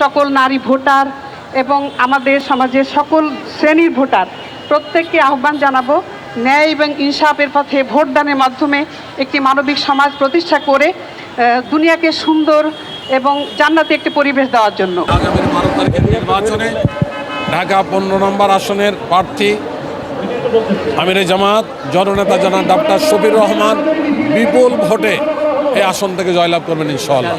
সকল নারী ভোটার এবং আমাদের সমাজের সকল শ্রেণীর ভোটার প্রত্যেককে আহ্বান জানাবো ন্যায় এবং ইনসাফের পথে ভোটদানের মাধ্যমে একটি মানবিক সমাজ প্রতিষ্ঠা করে দুনিয়াকে সুন্দর এবং জান্নাতি একটি পরিবেশ দেওয়ার জন্য আগামী 12 তারিখের নির্বাচনে ঢাকা 15 নম্বর আসনের প্রার্থী আমিরে জামাত জননেতা জনাব ডক্টর শফির রহমান বিপুল ভোটে এই আসন থেকে জয়লাভ করবেন ইনশাআল্লাহ।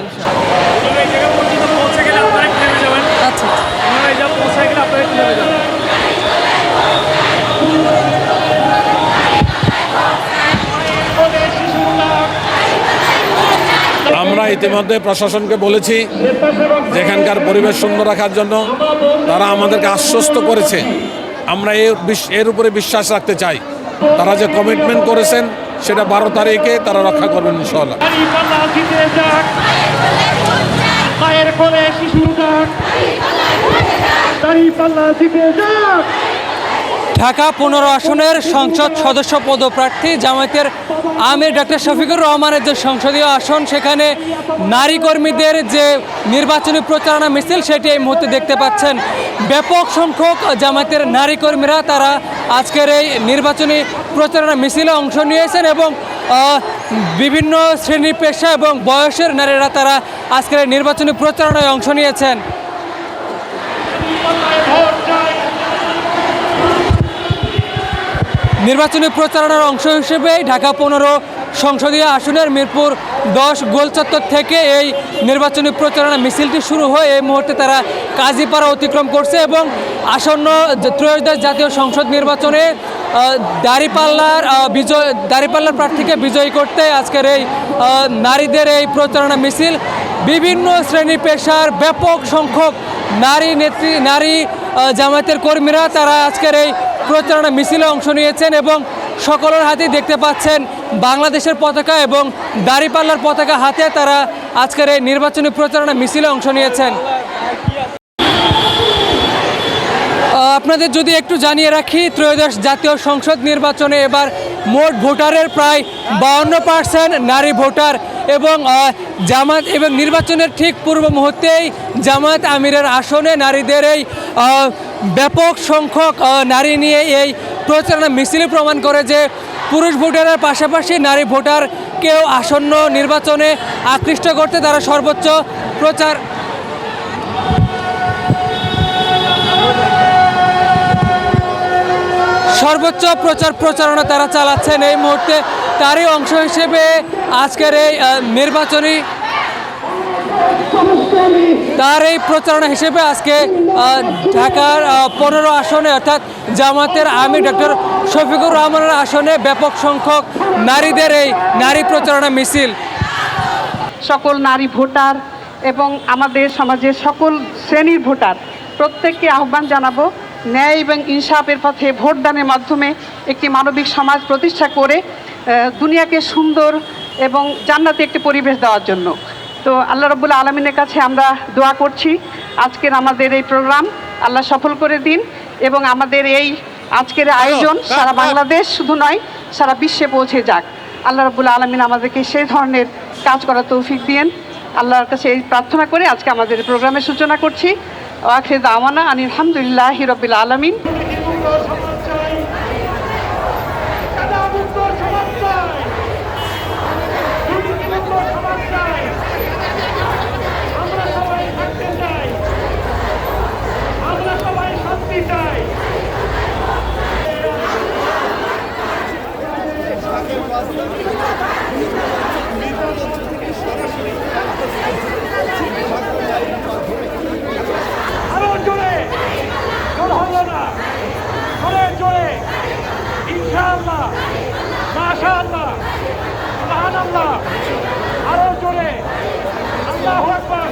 আমরা ইতিমধ্যে প্রশাসনকে বলেছি যেখানকার পরিবেশ সুন্দর রাখার জন্য তারা আমাদেরকে আশ্বস্ত করেছে। আমরা এর উপরে বিশ্বাস রাখতে চাই তারা যে কমিটমেন্ট করেছেন সেটা 12 তারিখে তারা রক্ষা করবেন ইনশাআল্লাহ। ঢাকা 15 আসনের সংসদ সদস্য পদপ্রার্থী জামায়াতের আমির ডক্টর শফিকুর রহমানের যে সংসদীয় আসন সেখানে নারী কর্মীদের যে নির্বাচনী প্রচারণা মিছিল সেটি এই মুহূর্তে দেখতে পাচ্ছেন। ব্যাপক সংখ্যক জামায়াতের নারী কর্মীরা তারা আজকের এই নির্বাচনী প্রচারণা মিছিলে অংশ নিয়েছেন এবং বিভিন্ন শ্রেণী পেশা এবং বয়সের নারীরা তারা আজকের নির্বাচনী প্রচারণায় অংশ নিয়েছেন। নির্বাচনী প্রচারণার অংশ হিসেবে ঢাকা 15 সংসদীয় আসনের মিরপুর 10 গোলচত্বর থেকে এই নির্বাচনী প্রচারণা মিছিলটি শুরু হয়। এই মুহূর্তে তারা কাজীপাড়া অতিক্রম করছে এবং আসন্ন ত্রয়োদশ জাতীয় সংসদ নির্বাচনে দাঁড়িপাল্লার প্রার্থীকে বিজয়ী করতে আজকের এই নারীদের এই প্রচারণা মিছিল বিভিন্ন শ্রেণী পেশার ব্যাপক সংখ্যক নারী জামায়াতের কর্মীরা তারা আজকের এই প্রচারণা মিছিলে অংশ নিয়েছেন এবং সকলের হাতেই দেখতে পাচ্ছেন বাংলাদেশের পতাকা এবং দাঁড়িপাল্লার পতাকা হাতে তারা আজকের এই নির্বাচনী প্রচারণা মিছিলে অংশ নিয়েছেন। আপনাদের যদি একটু জানিয়ে রাখি ত্রয়োদশ জাতীয় সংসদ নির্বাচনে এবার মোট ভোটারের প্রায় 52% নারী ভোটার এবং জামাত এবং নির্বাচনের ঠিক পূর্ব মুহূর্তেই জামাত আমিরের আসনে নারীদের এই ব্যাপক সংখ্যক নারী নিয়ে এই প্রচারণা মিছিল প্রমাণ করে যে পুরুষ ভোটারের পাশাপাশি নারী ভোটারকেও আসন্ন নির্বাচনে আকৃষ্ট করতে তারা সর্বোচ্চ প্রচারণা তারা চালাচ্ছেন। এই মুহূর্তে তারই অংশ হিসেবে আজকের এই নির্বাচনী তার এই প্রচারণা হিসেবে আজকে ঢাকার 15 আসনে অর্থাৎ জামাতের আমির ডক্টর শফিকুর রহমানের আসনে ব্যাপক সংখ্যক নারীদের এই নারী প্রচারণা মিছিল। সকল নারী ভোটার এবং আমাদের সমাজের সকল শ্রেণীর ভোটার প্রত্যেককে আহ্বান জানাবো ন্যায় এবং ইনসাফের পথে ভোটদানের মাধ্যমে একটি মানবিক সমাজ প্রতিষ্ঠা করে দুনিয়াকে সুন্দর এবং জান্নাতি একটি পরিবেশ দেওয়ার জন্য। তো আল্লাহ রাব্বুল আলামিনের কাছে আমরা দোয়া করছি আজকের আমাদের এই প্রোগ্রাম আল্লাহ সফল করে দিন এবং আমাদের এই আজকের আয়োজন সারা বাংলাদেশ শুধু নয় সারা বিশ্বে পৌঁছে যাক। আল্লাহ রাব্বুল আলামিন আমাদেরকে সেই ধরনের কাজ করার তৌফিক দিয়েন। আল্লাহর কাছে এই প্রার্থনা করে আজকে আমাদের প্রোগ্রামের সূচনা করছি। আখির দাওয়ানা আনিল হামদুলিল্লাহি রাব্বিল আলামিন। ইনশাআল্লাহ, মাশাআল্লাহ, সুবহানাল্লাহ, আরো জোরে আল্লাহু আকবার,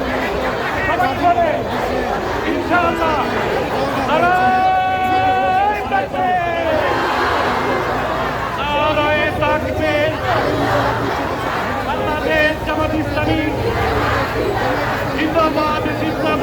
সবাই জোরে ইনশাআল্লাহ, নারায়ে তাকবীর, নারায়ে তাকবীর। বাংলাদেশ জামাত ইসলামী জিন্দাবাদ, জিন্দাবাদ।